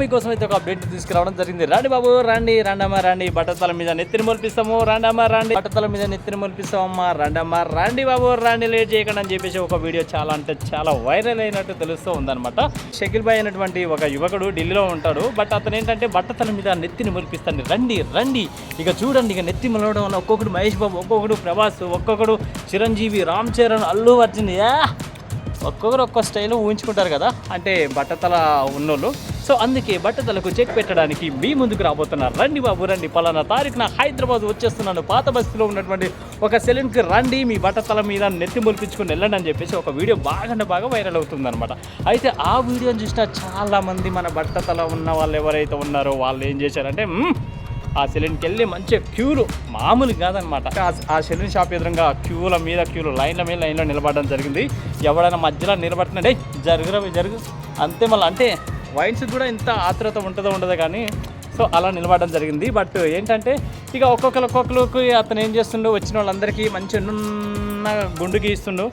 మీకోసం అయితే ఒక అప్డేట్ తీసుకురావడం జరిగింది. రండి బాబు రండి, రండమ్మ రండి, బట్టతల మీద నెత్తిని మొలిపిస్తాము, రండమ్మ రండి, బట్టతల మీద నెత్తిని మొలిపిస్తామమ్మా, రండమ్మ రండి బాబు రండి, లేట్ చేయకండి అని చెప్పేసి ఒక వీడియో చాలా అంటే చాలా వైరల్ అయినట్టు తెలుస్తూ ఉందన్నమాట. షకీల్ భాయ్ అయినటువంటి ఒక యువకుడు ఢిల్లీలో ఉంటాడు. బట్ అతను ఏంటంటే బట్టతల మీద నెత్తిని మొలిపిస్తాను, రండి రండి, ఇక చూడండి, ఇక నెత్తి మొలవడం వల్ల ఒక్కొక్కడు మహేష్ బాబు, ఒక్కొక్కడు ప్రభాస్, ఒక్కొక్కడు చిరంజీవి, రామ్ చరణ్, అల్లు అర్జున్, ఒక్కొక్కరు ఒక్కో స్టైల్ ఊహించుకుంటారు కదా, అంటే బట్టతల ఉన్నోళ్ళు. సో అందుకే బట్టతలకు చెక్ పెట్టడానికి మీ ముందుకు రాబోతున్నారు. రండి బాబు రండి, పలానా తారీఖున హైదరాబాద్ వచ్చేస్తున్నాను, పాత బస్తీలో ఉన్నటువంటి ఒక సెలూన్కి రండి, మీ బట్టతల మీద నెత్తి మొలిపించుకుని వెళ్ళండి అని చెప్పేసి ఒక వీడియో బాగా వైరల్ అవుతుందన్నమాట. అయితే ఆ వీడియోని చూసిన చాలామంది మన బట్టతల ఉన్న వాళ్ళు ఎవరైతే ఉన్నారో వాళ్ళు ఏం చేశారంటే ఆ సెలూన్కి వెళ్ళి మంచిగా క్యూలు మామూలు కాదనమాట. ఆ సెలూన్ షాప్ ఎదురుగా క్యూలు లైన్ల మీద లైన్లో నిలబడడం జరిగింది. ఎవడైనా మధ్యలో నిలబడినడే జరుగు అంతే. మళ్ళీ అంటే వైన్స్ కూడా ఇంత ఆత్రుత ఉండదో కానీ సో అలా నిలబడడం జరిగింది. బట్ ఏంటంటే ఇక ఒక్కొక్కరికి అతను ఏం చేస్తుండో వచ్చిన వాళ్ళందరికీ మంచి నున్న గుండు గీస్తుండు.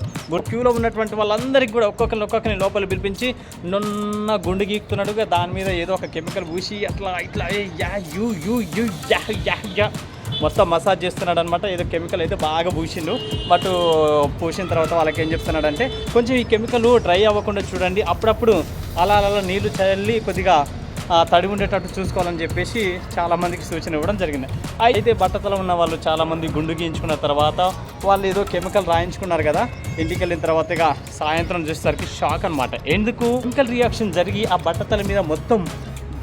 క్యూలో ఉన్నటువంటి వాళ్ళందరికీ కూడా ఒక్కొక్కరిని లోపల పిలిపించి నున్న గుండు గీస్తున్నాడు. దాని మీద ఏదో ఒక కెమికల్ పూసి అట్లా ఇట్లా మొత్తం మసాజ్ చేస్తున్నాడు అనమాట. ఏదో కెమికల్ అయితే బాగా పూసిండు. బట్ పూసిన తర్వాత వాళ్ళకి ఏం చెప్తున్నాడంటే కొంచెం ఈ కెమికల్ డ్రై అవ్వకుండా చూడండి, అప్పుడప్పుడు అలా నీళ్లు చల్లి కొద్దిగా తడి ఉండేటట్టు చూసుకోవాలని చెప్పేసి చాలామందికి సూచన ఇవ్వడం జరిగింది. అయితే బట్టతల ఉన్న వాళ్ళు చాలామంది గుండు గీయించుకున్న తర్వాత వాళ్ళు ఏదో కెమికల్ రాయించుకున్నారు కదా, ఇంటికి వెళ్ళిన తర్వాత ఇక సాయంత్రం చూసేసరికి షాక్ అనమాట. ఎందుకు కెమికల్ రియాక్షన్ జరిగి ఆ బట్టతల మీద మొత్తం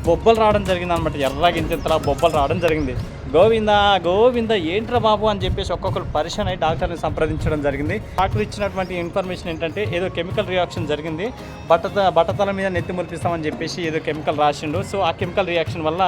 బొబ్బలు రావడం జరిగింది అనమాట. ఎర్రగా ఇంతలా బొబ్బలు రావడం జరిగింది. గోవింద ఏంట్రా బాబు అని చెప్పేసి ఒక్కొక్కరు పరిశాన్ అయి డాక్టర్ని సంప్రదించడం జరిగింది. డాక్టర్ ఇచ్చినటువంటి ఇన్ఫర్మేషన్ ఏంటంటే ఏదో కెమికల్ రియాక్షన్ జరిగింది, బట్టతల మీద నెత్తి మొలిపిస్తామని చెప్పేసి ఏదో కెమికల్ రాసిండు. సో ఆ కెమికల్ రియాక్షన్ వల్ల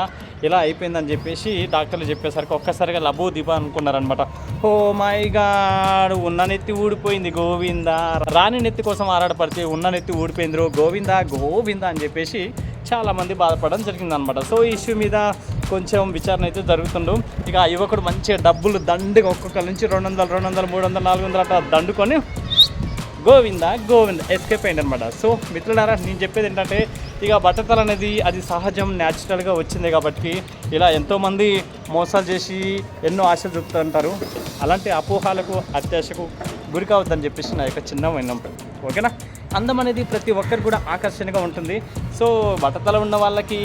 ఇలా అయిపోయిందని చెప్పేసి డాక్టర్లు చెప్పేసరికి ఒక్కసారిగా లబో దిబా అనుకున్నారనమాట. ఓ మై గాడ్, ఉన్న నెత్తి ఊడిపోయింది గోవింద, రాని నెత్తి కోసం ఆరాటపడితే ఉన్న నెత్తి ఊడిపోయింది గోవింద అని చెప్పేసి చాలామంది బాధపడడం జరిగిందనమాట. సో ఈ ఇష్యూ మీద కొంచెం విచారణ అయితే జరుగుతుండు. ఇక ఆ యువకుడు మంచిగా డబ్బులు దండుగా ఒక్కొక్కరి నుంచి 200, 300, 400 అట్లా దండుకొని గోవింద ఎస్కేప్ అయింది అనమాట. సో మిత్రులారా, నేను చెప్పేది ఏంటంటే ఇక బట్టతల అనేది అది సహజం, న్యాచురల్గా వచ్చింది కాబట్టి ఇలా ఎంతోమంది మోసాలు చేసి ఎన్నో ఆశలు చూపుతుంటారు. అలాంటి అపోహాలకు అత్యాశకు గురి కావద్దని చెప్పేసి నా యొక్క చిన్న విన్నపం. ఓకేనా? అందం అనేది ప్రతి ఒక్కరికి కూడా ఆకర్షణగా ఉంటుంది. సో బట్టతల ఉన్న వాళ్ళకి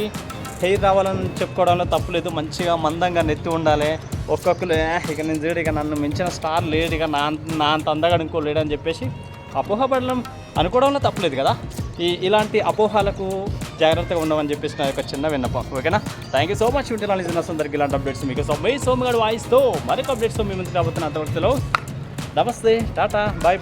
హెయిర్ రావాలని చెప్పుకోవడంలో తప్పులేదు. మంచిగా మందంగా నెత్తి ఉండాలి. ఒక్కొక్కరు ఇక నేను చూడు, ఇక నన్ను మించిన స్టార్ లేడు, ఇక నా అంత అందగా ఇంకో లేడు అని చెప్పేసి అపోహపడడం అనుకోవడంలో తప్పులేదు కదా. ఇలాంటి అపోహాలకు జాగ్రత్తగా ఉండమని చెప్పేసి నా యొక్క చిన్న విన్నపం. ఓకేనా? Thank you so much. అందరికీ ఇలాంటి అప్డేట్స్ మీకు సోమగాడు వాయిస్తో మరొక అప్డేట్స్తో మీ ముందుకు రాబోతున్న అంతవరకులో నమస్తే, టాటా, బాయ్.